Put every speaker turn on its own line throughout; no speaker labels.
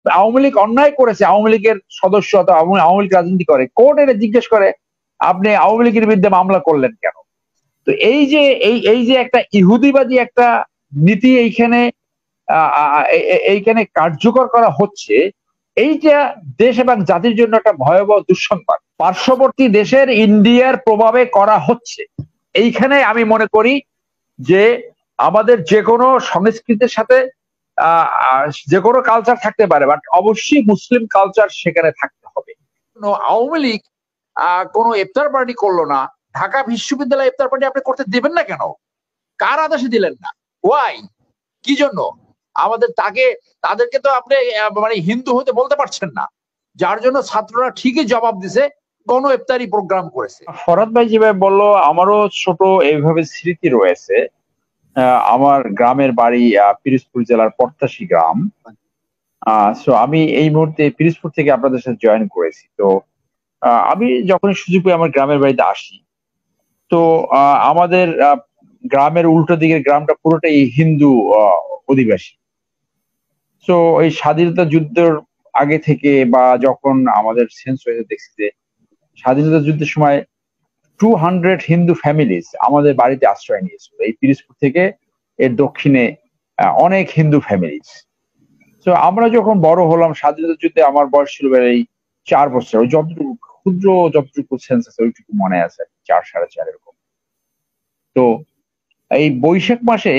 আওয়ামী লীগ অন্যায় করেছে, আওয়ামী লীগের সদস্য অথবা আওয়ামী লীগ রাজনীতি করে, কোর্ট এটা জিজ্ঞেস করে আপনি আওয়ামী লীগের বিরুদ্ধে মামলা করলেন কেন? তো এই যে একটা ইহুদিবাদী একটা নীতি এইখানে এইখানে কার্যকর করা হচ্ছে, এইটা দেশ এবং জাতির জন্য একটা ভয়াবহ দুঃসংবাদ। পার্শ্ববর্তী দেশের ইন্ডিয়ার প্রভাবে করা হচ্ছে। এইখানে আমি মনে করি যে আমাদের যে কোনো সংস্কৃতির সাথে যে কোনো কালচার থাকতে পারে, বাট অবশ্যই মুসলিম কালচার সেখানে থাকতে হবে। আওয়ামী লীগ কোনো ইফতার পার্টি করলো না, ঢাকা বিশ্ববিদ্যালয় ইফতার পার্টি আপনি করতে দেবেন না কেন? কার আদেশে দিলেন না? ওয়াই? কি জন্য? তাদেরকে তো আপনি মানে হিন্দু হতে বলতে পারছেন না, যার জন্য ছাত্ররা ঠিকই জবাব দিছে, গণ ইফতারি প্রোগ্রাম করেছে। ফরাদ ভাই যেভাবে বললো, আমারও ছোট এইভাবে স্মৃতি রয়েছে। আমার গ্রামের বাড়ি পিরোজপুর জেলার পট্টাশী গ্রাম। সো আমি এই মুহূর্তে পিরোজপুর থেকে আপনাদের সাথে জয়েন করেছি। তো আমি যখন সুযোগ পাই আমার গ্রামের বাড়িতে আসি, তো আমাদের গ্রামের উল্টো দিকের গ্রামটা পুরোটাই হিন্দু অধিবাসী। তো এই স্বাধীনতা যুদ্ধের আগে থেকে বা যখন আমাদের সেন্স হয়েছে, দেখছি যে স্বাধীনতা যুদ্ধের সময় 200 হিন্দু ফ্যামিলিজ আমাদের বাড়িতে আশ্রয় নিয়েছিল। এই পিরোজপুর থেকে এর দক্ষিণে অনেক হিন্দু ফ্যামিলিজ। তো আমরা যখন বড় হলাম, স্বাধীনতা যুদ্ধে আমার বয়স ছিল এই 4 বছর, ওই যতটুকু ক্ষুদ্র যতটুকু সেন্স আছে ওইটুকু মনে আছে, 4 4.5 এরকম। তো এই বৈশাখ মাসে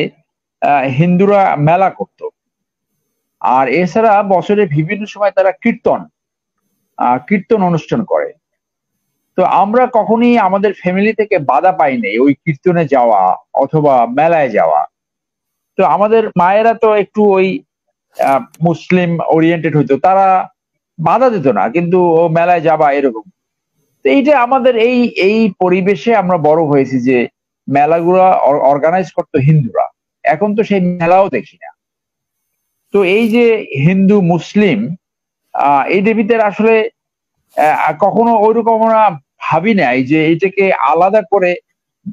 হিন্দুরা মেলা করত, আর এছাড়া বছরের বিভিন্ন সময় তারা কীর্তন অনুষ্ঠান করে। তো আমরা কখনই আমাদের ফ্যামিলি থেকে বাধা পাইনি ওই কীর্তনে যাওয়া অথবা মেলায় যাওয়া। তো আমাদের মায়েরা তো একটু ওই মুসলিম ওরিয়েন্টেড হইতো, তারা বাধা দিত না, কিন্তু ও মেলায় যাবা এরকম। তো এইটা আমাদের এই পরিবেশে আমরা বড় হয়েছি যে মেলাগুলা অর্গানাইজ করতো হিন্দুরা। এখন তো সেই মেলাও দেখি না। তো এই যে হিন্দু মুসলিম এইটার ভিতরে আসলে কখনো ওইরকম আমরা ভাবি নাই যে এইটাকে আলাদা করে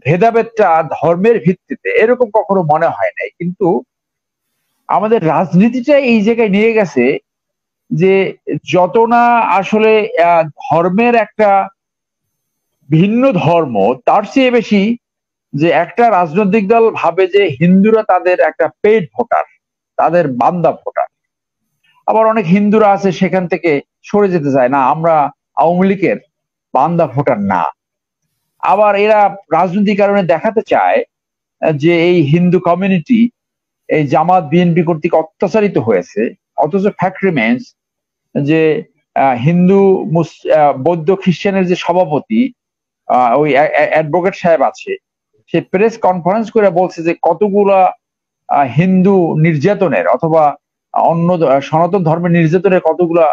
ভেদাভেদটা ধর্মের ভিত্তিতে, এরকম কখনো মনে হয় নাই। কিন্তু আমাদের রাজনীতিটা এই জায়গায় নিয়ে গেছে যে যত না আসলে ধর্মের একটা ভিন্ন ধর্ম, তার চেয়ে বেশি যে একটা রাজনৈতিক দল ভাবে যে হিন্দুরা তাদের একটা পেইড ভোটার, তাদের বান্দা ভোটার। আবার অনেক হিন্দুরা আছে সেখান থেকে সরে যেতে চায় না, আমরা আওয়ামী লীগের বান্দা ভোটার না। আবার এরা রাজনৈতিক কারণে দেখাতে চায় যে এই হিন্দু কমিউনিটি এই জামাত বিএনপি কর্তৃক অত্যাচারিত হয়েছে, অথচ ফ্যাক্ট রিমেন্স যে হিন্দু বৌদ্ধ খ্রিস্টানের যে সভাপতি ওই অ্যাডভোকেট সাহেব আছে, সে প্রেস কনফারেন্স করে বলছে যে কতগুলা হিন্দু নির্যাতনের অথবা অন্য সনাতন ধর্মের নির্যাতনের কতগুলা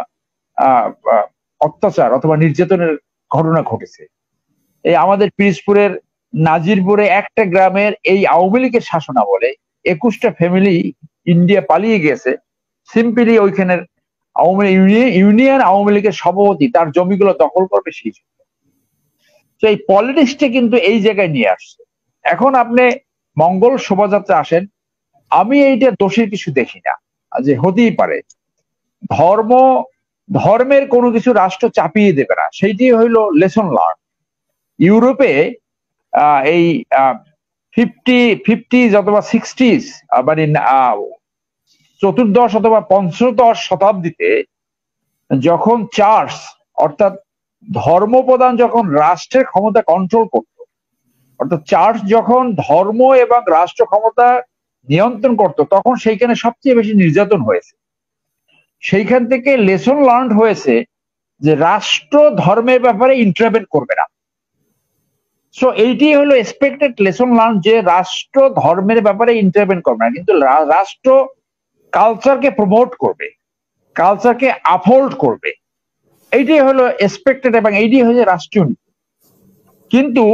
অত্যাচার অথবা নির্যাতনের ঘটনা ঘটেছে। এই আমাদের পিরোজপুরের নাজিরপুরে একটা গ্রামের এই আওয়ামী লীগের শাসনামলে 21টা ফ্যামিলি ইন্ডিয়া পালিয়ে গেছে, সিম্পলি ওইখানের ইউনিয়ন আওয়ামী লীগের সভাপতি তার জমিগুলো দখল করবে সেই জন্য। তো এই পলিটিক্সটা কিন্তু এই জায়গায় নিয়ে আসছে। এখন আপনি মঙ্গল শোভাযাত্রা আসেন, আমি এইটা দোষের কিছু দেখি না, যে হতেই পারে ধর্মের কোনো কিছু রাষ্ট্র চাপিয়ে দেবে না, সেইটি হইলো লেসন লার্ন। ইউরোপে এই 50s অথবা 60s মানে চতুর্দশ অথবা পঞ্চদশ শতাব্দীতে যখন চার্চ অর্থাৎ ধর্মপ্রধান যখন রাষ্ট্রের ক্ষমতা কন্ট্রোল করত, অর্থাৎ চার্চ যখন ধর্ম এবং রাষ্ট্র ক্ষমতা নিয়ন্ত্রণ করত, তখন সেইখানে সবচেয়ে বেশি নির্যাতন হয়েছে। সেইখান থেকে লেসন লার্ন হয়েছে যে রাষ্ট্র ধর্মের ব্যাপারে ইন্টারভেন করবে না। সো এইটি হলো এক্সপেক্টেড লেসন লার্ন, যে রাষ্ট্র ধর্মের ব্যাপারে ইন্টারভেন করবে না, কিন্তু রাষ্ট্র কালচারকে প্রমোট করবে, কালচারকে আপহোল্ড করবে। এইটাই হলো এক্সপেক্টেড এবং এইটাই হচ্ছে রাষ্ট্রীয় নীতি। কিন্তু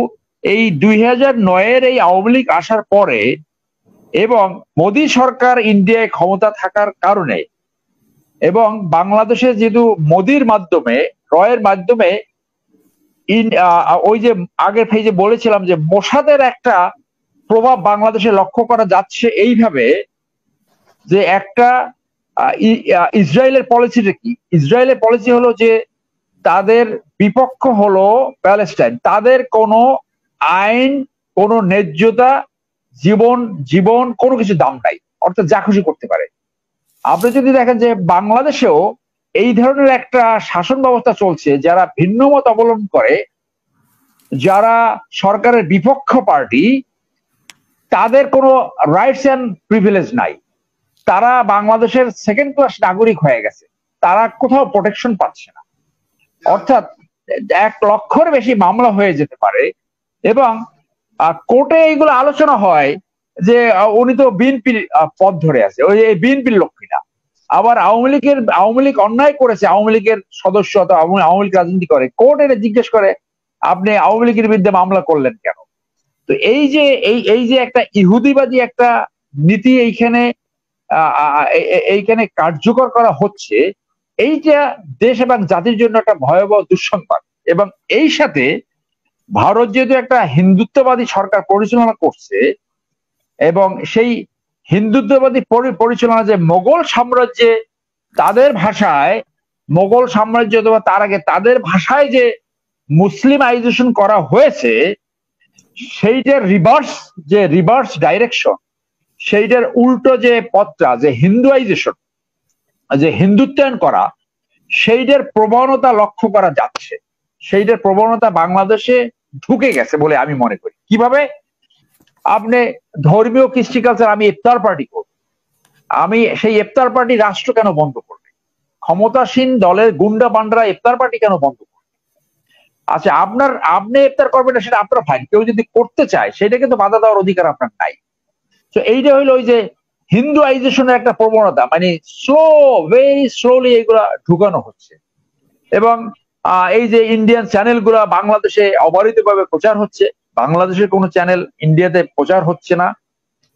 এই 2009-এর এই আওয়ামী লীগ আসার পরে এবং মোদী সরকার ইন্ডিয়ায় ক্ষমতা থাকার কারণে এবং বাংলাদেশে যেহেতু মোদীর মাধ্যমে রয়ের মাধ্যমে ওই যে আগের পেজে বলেছিলাম যে মোসাদের একটা প্রভাব বাংলাদেশে লক্ষ্য করা যাচ্ছে এইভাবে যে একটা ইসরায়েলের পলিসিটা কি? ইসরায়েলের পলিসি হলো যে তাদের বিপক্ষ হলো প্যালেস্টাইন, তাদের কোনো আইন, কোনো ন্যায্যতা, জীবন জীবন কোনো কিছু দাম নাই, অর্থাৎ যা খুশি করতে পারে। আপনি যদি দেখেন যে বাংলাদেশেও এই ধরনের একটা শাসন ব্যবস্থা চলছে, যারা ভিন্ন মত অবলম্বন করে, যারা সরকারের বিপক্ষ পার্টি, তাদের কোনো রাইটস অ্যান্ড প্রিভিলেজ নাই, তারা বাংলাদেশের সেকেন্ড ক্লাস নাগরিক হয়ে গেছে, তারা কোথাও প্রোটেকশন পাচ্ছে না। অর্থাৎ 1 লক্ষের বেশি মামলা হয়ে যেতে পারে, এবং কোর্টে এইগুলো আলোচনা হয় যে উনি তো বিএনপির পথ ধরে আছে, ওই বিএনপির লক্ষ্মীরা। আবার আওয়ামী লীগ অন্যায় করেছে, আওয়ামী লীগের সদস্য অথবা আওয়ামী লীগ রাজনীতি করে, কোর্ট এটা জিজ্ঞেস করে আপনি আওয়ামী লীগের বিরুদ্ধে মামলা করলেন কেন? তো এই যে একটা ইহুদিবাদী একটা নীতি এইখানে কার্যকর করা হচ্ছে, এইটা দেশ এবং জাতির জন্য একটা ভয়াবহ দুঃসংবাদ। এবং এই সাথে ভারত যেহেতু একটা হিন্দুত্ববাদী সরকার পরিচালনা করছে, এবং সেই হিন্দুত্ববাদী পরিচালনা যে মোগল সাম্রাজ্যে, তাদের ভাষায় মোগল সাম্রাজ্য অথবা তার আগে তাদের ভাষায় যে মুসলিমাইজেশন করা হয়েছে, সেইটার রিভার্স ডাইরেকশন, সেইটার উল্টো যে পথটা, যে হিন্দুয়াইজেশন, যে হিন্দুত্বায়ন করা, সেইটার প্রবণতা লক্ষ্য করা যাচ্ছে। সেইটার প্রবণতা বাংলাদেশে ঢুকে গেছে বলে আমি মনে করি। কিভাবে? আপনি ধর্মীয় কৃষ্টি কালচার, আমি ইফতার পার্টি করব, আমি সেই ইফতার পার্টি রাষ্ট্র কেন বন্ধ করবে? ক্ষমতাসীন দলের গুন্ডা বান্ডারা ইফতার পার্টি কেন বন্ধ করবে? আচ্ছা, আপনি ইফতার করবেন না, সেটা আপনার ফাইন, কেউ যদি করতে চায় সেটা কিন্তু বাধা দেওয়ার অধিকার আপনার নাই। তো এইটা হইলো ওই যে হিন্দুয়াইজেশনের একটা প্রবণতা, মানে ভেরি স্লোলি এগুলা ঢুকানো হচ্ছে। এবং এই যে ইন্ডিয়ান চ্যানেল গুলা বাংলাদেশে অবারিতভাবে প্রচার হচ্ছে, বাংলাদেশের কোনো চ্যানেল ইন্ডিয়াতে প্রচার হচ্ছে না।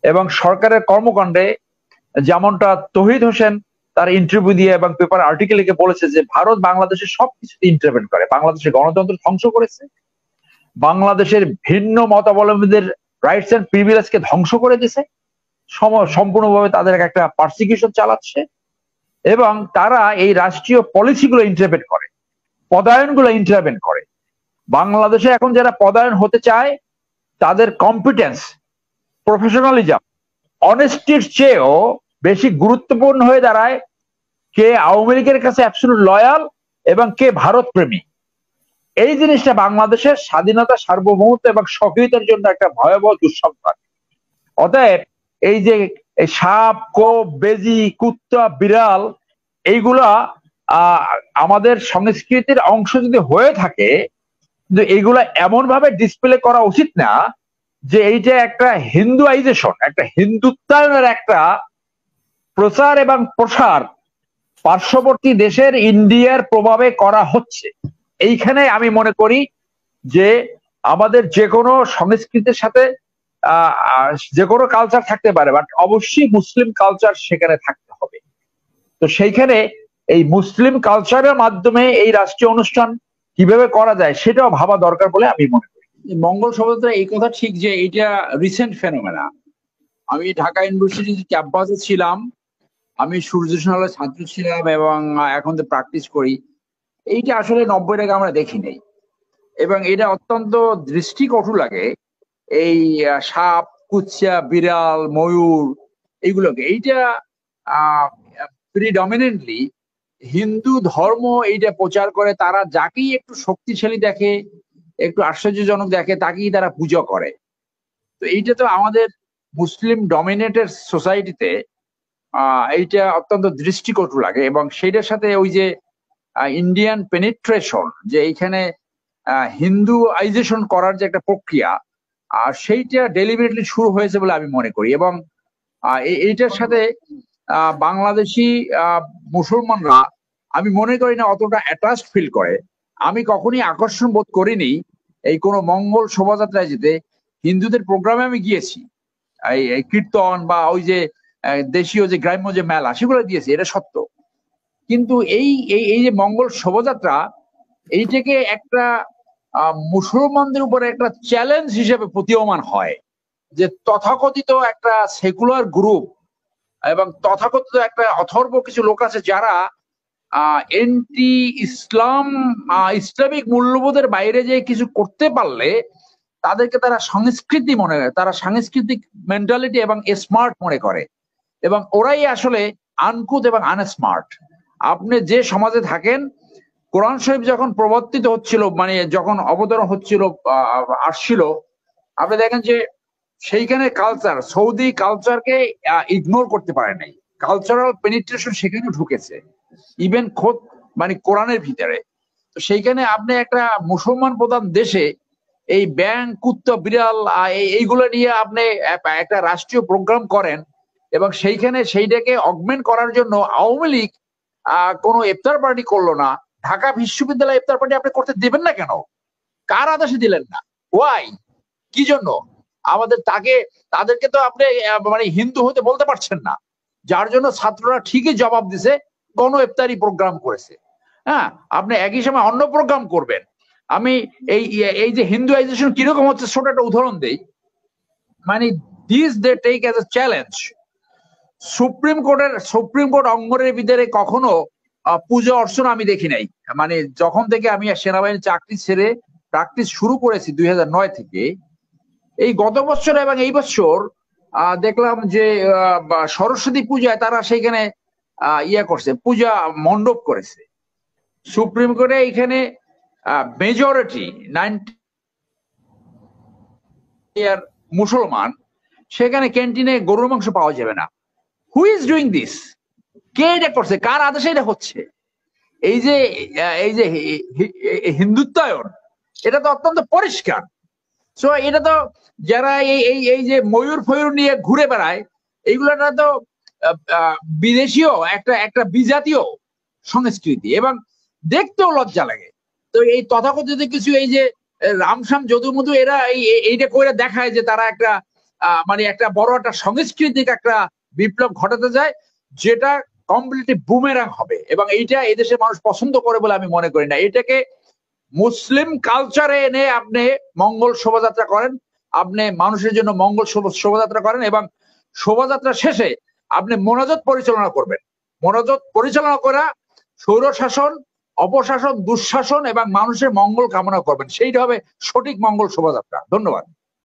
এবং সরকারের কর্মকাণ্ডে, যেমনটা তৌহিদ হোসেন তার ইন্টারভিউ দিয়ে এবং পেপার আর্টিকেল লিখে বলেছে যে ভারত বাংলাদেশের সবকিছুতে ইন্টারভেন করে, বাংলাদেশের গণতন্ত্র ধ্বংস করেছে, বাংলাদেশের ভিন্ন মতাবলম্বীদের রাইটস এন্ড প্রিভিলেজকে ধ্বংস করে দিছে, সম্পূর্ণভাবে তাদের একটা পারসিকিউশন চালাচ্ছে, এবং তারা এই রাষ্ট্রীয় পলিসিগুলো ইন্টারভেন করে, পদায়নগুলো ইন্টারভেন করে। বাংলাদেশে এখন যারা পদায়ন হতে চায়, তাদের কম্পিটেন্স, প্রফেশনালিজম, অনেস্টির চেয়েও বেশি গুরুত্বপূর্ণ হয়ে দাঁড়ায় কে আওয়ামী লীগের কাছে অ্যাবসলিউট লয়াল এবং কে ভারত প্রেমী। এই জিনিসটা বাংলাদেশের স্বাধীনতা, সার্বভৌমত্ব এবং স্বকীয়তার জন্য একটা ভয়াবহ দুঃসংবাদ। অতএব এই যে সাপ, কোপ, বেজি, কুত্তা, বিড়াল, এইগুলা আমাদের সংস্কৃতির অংশ যদি হয়ে থাকে, কিন্তু এইগুলা এমন ভাবে ডিসপ্লে করা উচিত না যে এইটা একটা হিন্দুয়াইজেশন, একটা হিন্দুত্বায়নের একটা প্রচার এবং প্রসার পার্শ্ববর্তী দেশের ইন্ডিয়ার প্রভাবে করা হচ্ছে। এইখানে আমি মনে করি যে আমাদের যে কোনো সংস্কৃতির সাথে যে কোনো কালচার থাকতে পারে, বাট অবশ্যই মুসলিম কালচার সেখানে থাকতে হবে। তো সেইখানে এই মুসলিম কালচারের মাধ্যমে এই রাষ্ট্রীয় অনুষ্ঠান কিভাবে করা যায় সেটাও ভাবা দরকার বলে আমি মনে করি।
মঙ্গল শোভাযাত্রা, এই কথা ঠিক যে এটা রিসেন্ট ফেনোমেনা। আমি ঢাকা ইউনিভার্সিটির ক্যাম্পাসে ছিলাম, আমি সূর্যসেনার ছাত্র ছিলাম এবং এখন তো প্র্যাকটিস করি। এইটা আসলে 90-এর আগে আমরা দেখি নাই, এবং এটা অত্যন্ত দৃষ্টিকটু লাগে। এই সাপ, কুচ্চা, বিড়াল, ময়ূর, এইগুলোকে, এইটা প্রিডমিনেন্টলি হিন্দু ধর্ম এইটা প্রচার করে। তারা যাকেই একটু শক্তিশালী দেখে, একটু আশ্চর্যজনক দেখে, তাকেই তারা পুজো করে। তো এইটা তো আমাদের মুসলিম ডমিনেটেড সোসাইটিতে এইটা অত্যন্ত দৃষ্টিকটু লাগে। এবং সেইটার সাথে ওই যে ইন্ডিয়ান পেনিট্রেশন, যে এইখানে হিন্দুয়াইজেশন করার যে একটা প্রক্রিয়া, আর সেইটা ডেলিবারেটলি শুরু হয়েছে বলে আমি মনে করি। এবং এইটার সাথে বাংলাদেশি মুসলমানরা আমি মনে করি না অতটা অ্যাটাচড ফিল করে। আমি কখনই আকর্ষণ বোধ করিনি এই কোনো মঙ্গল শোভাযাত্রায় যেতে। হিন্দুদের প্রোগ্রামে আমি গিয়েছি, এই কীর্তন বা ওই যে দেশীয় যে গ্রাম্য যে মেলা, সেগুলো দিয়েছি, এটা সত্য। কিন্তু এই যে মঙ্গল শোভাযাত্রা, এইটাকে একটা মুসলমানদের উপরে একটা চ্যালেঞ্জ হিসেবে প্রতীয়মান হয়, যে তথাকথিত একটা সেকুলার গ্রুপ এবং তথাকথিত একটা অথর্ব কিছু লোক আছে যারা এন্টি ইসলামিক মূল্যবোধের বাইরে যে কিছু করতে পারলে তাদেরকে তারা সংস্কৃতি মনে করে, তারা সাংস্কৃতিক মেন্টালিটি এবং স্মার্ট মনে করে, এবং ওরাই আসলে আনকুত এবং আনস্মার্ট। আপনি যে সমাজে থাকেন, কোরআন শরীফ যখন প্রবর্তিত হচ্ছিল, মানে যখন অবতরণ হচ্ছিল, আসছিল, আপনি দেখেন যে সেইখানে কালচার, সৌদি কালচারকে ইগনোর করতে পারে নাই। কালচারাল পেনিট্রেশন সেখানে ঢুকেছে, ইভেন খোদ মানে কোরআনের ভিতরে। তো সেইখানে আপনি একটা মুসলমান প্রধান দেশে এই ব্যাং, কুত্তা, বিড়াল এইগুলো নিয়ে আপনি একটা রাষ্ট্রীয় প্রোগ্রাম করেন, এবং সেইটাকে অগমেন্ট করার জন্য আওয়ামী লীগ কোনো ইফতার পার্টি করলো না। ঢাকা বিশ্ববিদ্যালয় ইফতার পার্টি আপনি করতে দেবেন না কেন? কার আদেশে দিলেন না? ওয়াই? কি জন্য? তাদেরকে তো আপনি মানে হিন্দু হতে বলতে পারছেন না, যার জন্য ছাত্ররা ঠিকই জবাব দিছে, গণ ইফতারি প্রোগ্রাম করেছে। হ্যাঁ, আপনি একই সময় অন্য প্রোগ্রাম করবেন। আমি এই যে হিন্দুয়াইজেশন কিরকম হচ্ছে, ছোট একটা উদাহরণ দেই। মানে this they take as a challenge. Supreme court অঙ্গনের ভিতরে কখনো পূজা অর্চনা আমি দেখি নাই। মানে যখন থেকে আমি সেনাবাহিনী চাকরি ছেড়ে প্র্যাকটিস শুরু করেছি 2009 থেকে, এই গত বছর এবং এই বছর দেখলাম যে সরস্বতী পূজায় তারা সেখানে করছে, পূজা মণ্ডপ করেছে। সুপ্রিম কোর্টে এখানে মেজরিটি 90 মুসলমান, সেখানে ক্যান্টিনে গরুর মাংস পাওয়া যাবে না। Who is doing this? কে এটা করছে? কার আদেশে এটা হচ্ছে? এই যে হিন্দুত্বায়ন, এটা তো অত্যন্ত পরিষ্কার। সো এটা তো যারা এই যে ময়ূর ফয়ূর নিয়ে ঘুরে বেড়ায়, এইগুলোটা তো বিদেশীয় একটা বিজাতীয় সংস্কৃতি, এবং দেখতেও লজ্জা লাগে। তো এই তথাকথিত কিছু এই যে রামসাম যদু মধু, এরা এইটা করে দেখায় যে তারা একটা মানে একটা বড় একটা সাংস্কৃতিক একটা বিপ্লব ঘটাতে যায়, যেটা কমপ্লিটলি বুমেরাং হবে, এবং এইটা এদেশের মানুষ পছন্দ করে বলে আমি মনে করি না। এটাকে মুসলিম কালচারে এনে আপনি মঙ্গল শোভাযাত্রা করেন, আপনি মানুষের জন্য মঙ্গল শোভাযাত্রা করেন, এবং শোভাযাত্রা শেষে আপনি মোনাজাত পরিচালনা করবেন। মোনাজাত পরিচালনা করা স্বৈর শাসন, অপশাসন, দুঃশাসন এবং মানুষের মঙ্গল কামনা করবেন, সেইটা হবে সঠিক মঙ্গল শোভাযাত্রা। ধন্যবাদ।